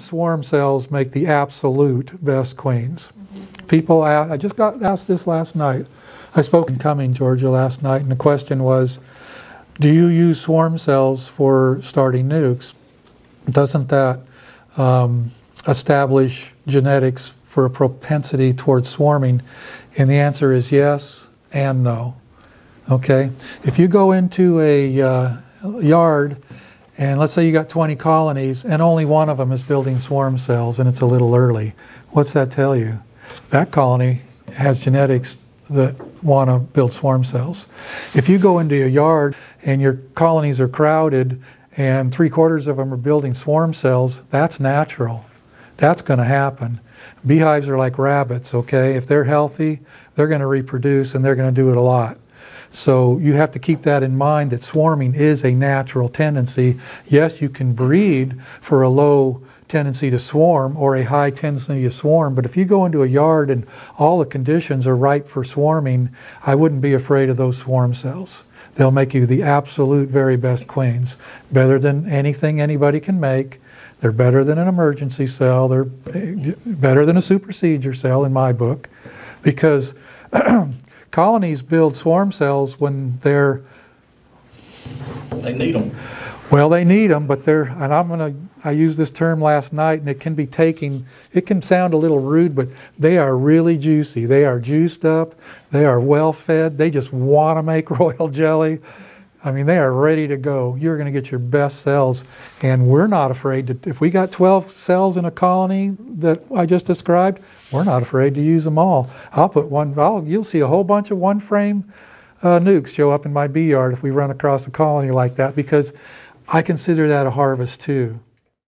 swarm cells make the absolute best queens. People, I just got asked this last night. I spoke in Cumming, Georgia last night, and the question was, do you use swarm cells for starting nukes? Doesn't that establish genetics for a propensity towards swarming? And the answer is yes and no. Okay? If you go into a yard and let's say you got 20 colonies and only one of them is building swarm cells and it's a little early, what's that tell you? That colony has genetics that want to build swarm cells. If you go into a yard and your colonies are crowded and 3/4 of them are building swarm cells, that's natural. That's going to happen. Beehives are like rabbits, okay? If they're healthy, they're going to reproduce and they're going to do it a lot. So you have to keep that in mind, that swarming is a natural tendency. Yes, you can breed for a low tendency to swarm or a high tendency to swarm, but if you go into a yard and all the conditions are ripe for swarming, I wouldn't be afraid of those swarm cells. They'll make you the absolute very best queens. Better than anything anybody can make. They're better than an emergency cell. They're better than a supersedure cell in my book, because colonies build swarm cells when they're... They need them. Well, they need them, but I used this term last night, and it can sound a little rude, but they are really juicy. They are juiced up. They are well fed. They just want to make royal jelly. I mean, they are ready to go. You're going to get your best cells, and we're not afraid to, if we got 12 cells in a colony that I just described, we're not afraid to use them all. You'll see a whole bunch of one-frame nukes show up in my bee yard if we run across a colony like that, because I consider that a harvest too.